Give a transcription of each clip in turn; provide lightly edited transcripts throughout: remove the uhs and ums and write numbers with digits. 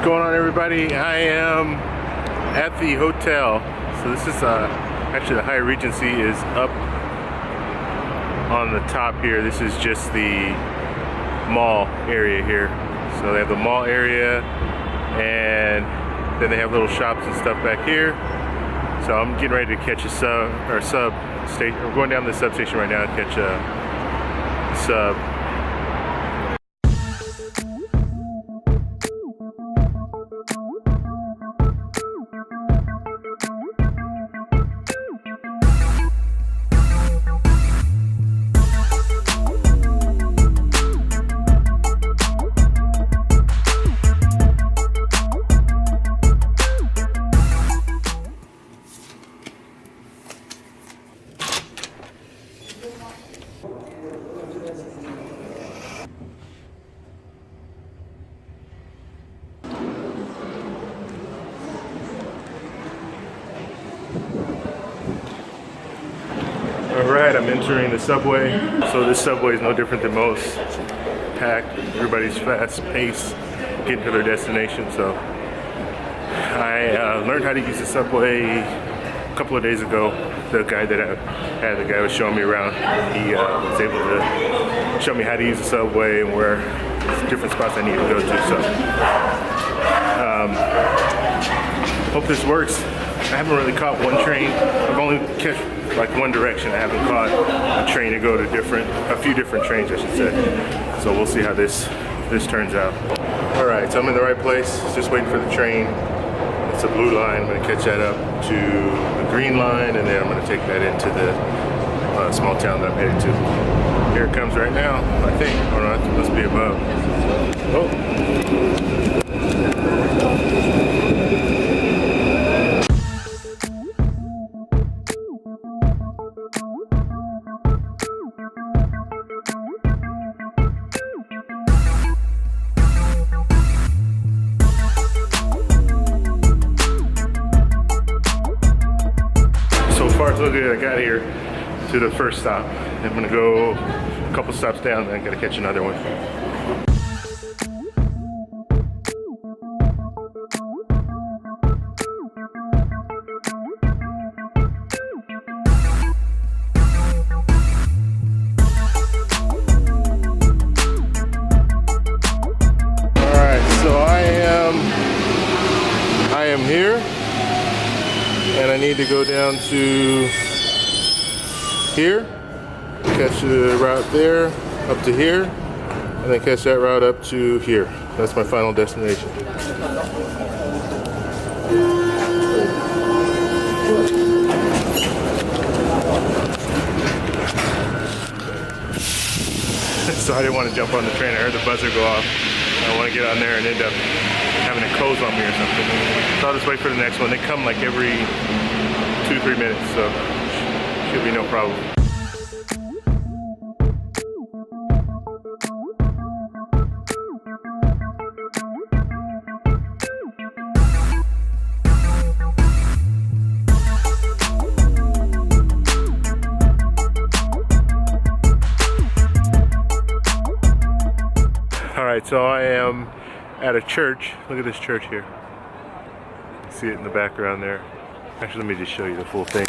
going on, everybody? I am at the hotel. So this is actually the Hyatt Regency is up on the top here. This is just the mall area here. So they have the mall area, and then they have little shops and stuff back here. So I'm getting ready to catch a sub station. We're going down to the substation right now to catch a sub. Alright, I'm entering the subway. So this subway is no different than most. It's packed, everybody's fast paced, getting to their destination. So I learned how to use the subway a couple of days ago. The guy that I had, the guy was showing me around. He was able to show me how to use the subway and where different spots I need to go to. So hope this works. I haven't really caught one train. I've only catch like one direction. I haven't caught a train to go to a few different trains, I should say. So we'll see how this turns out. All right, so I'm in the right place. Just waiting for the train. It's a blue line. I'm gonna catch that up to the green line, and then I'm gonna take that into the small town that I'm headed to. Here it comes right now, I think. Oh no, it must be above. Oh. So good. I got here to the first stop. I'm gonna go a couple stops down, then I gotta catch another one. Alright, so I am here. And I need to go down to here, catch the route there, up to here, and then catch that route up to here. That's my final destination. So I didn't want to jump on the train. I heard the buzzer go off. I don't want to get on there and end up having it close on me or something. So I'll just wait for the next one. They come like every 2-3 minutes, so should be no problem. All right, so I am at a church. Look at this church here. See it in the background there. Actually, let me just show you the full thing.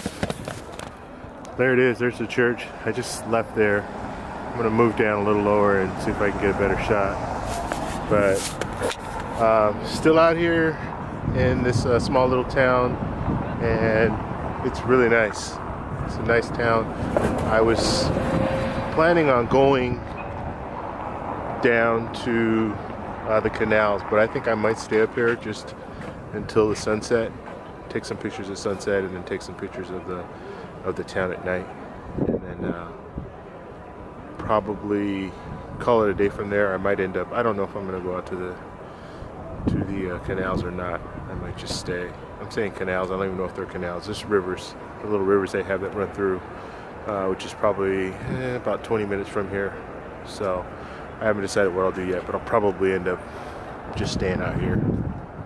There it is, there's the church. I just left there. I'm gonna move down a little lower and see if I can get a better shot. But still out here in this small little town, and it's really nice. It's a nice town. I was planning on going down to the canals, but I think I might stay up here just until the sunset, take some pictures of sunset, and then take some pictures of the town at night, and then probably call it a day from there. I might end up, I don't know if I'm going to go out to the canals or not. I might just stay. I'm saying canals, I don't even know if they're canals, just rivers, the little rivers they have that run through, which is probably about 20 minutes from here. So I haven't decided what I'll do yet, but I'll probably end up just staying out here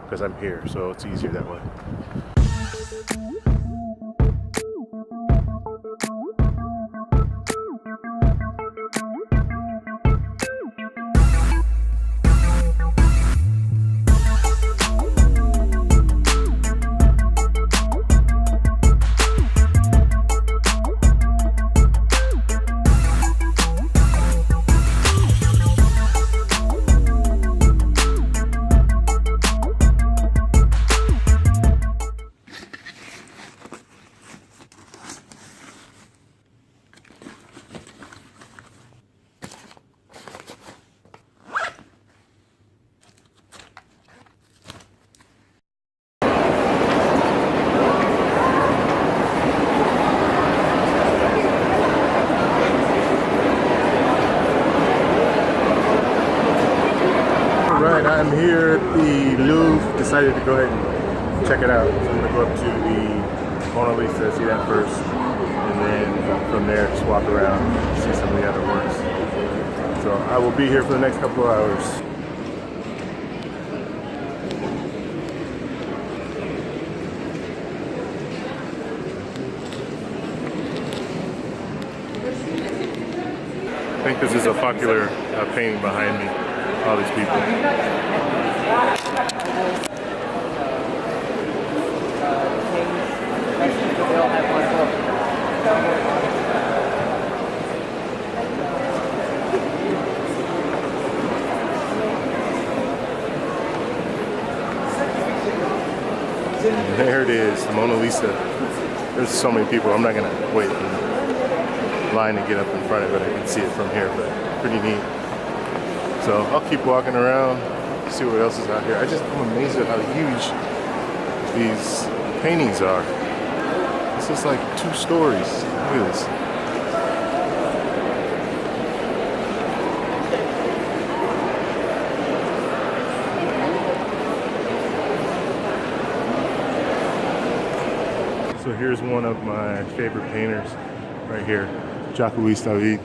because I'm here, so it's easier that way. I'm here at the Louvre. Decided to go ahead and check it out. So I'm gonna go up to the Mona Lisa, see that first, and then from there just walk around, see some of the other works. So I will be here for the next couple of hours. I think this is a popular painting behind me. All these people. And there it is, the Mona Lisa. There's so many people. I'm not gonna wait in line to get up in front of it. I can see it from here, but pretty neat. So I'll keep walking around, see what else is out here. I'm amazed at how huge these paintings are. This is like 2 stories. Look at this. So here's one of my favorite painters right here, Jacques-Louis David.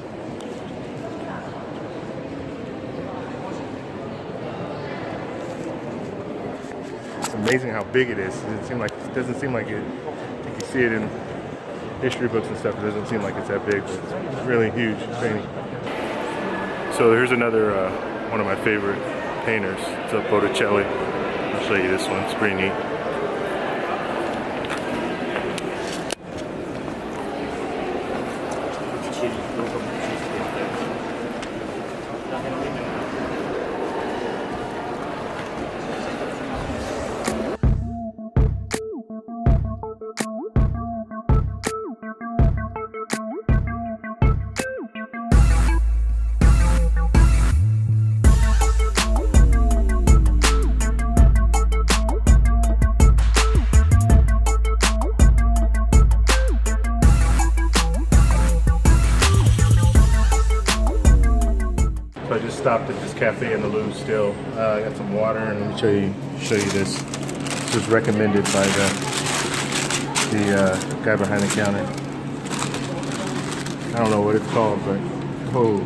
It's amazing how big it is. It doesn't seem like it. You can see it in history books and stuff. It doesn't seem like it's that big, but it's really huge painting. So here's another one of my favorite painters. It's a Botticelli. I'll show you this one. It's pretty neat. I just stopped at this cafe in the Louvre still. I got some water, and let me show you this. This was recommended by the guy behind the counter. I don't know what it's called, but oh.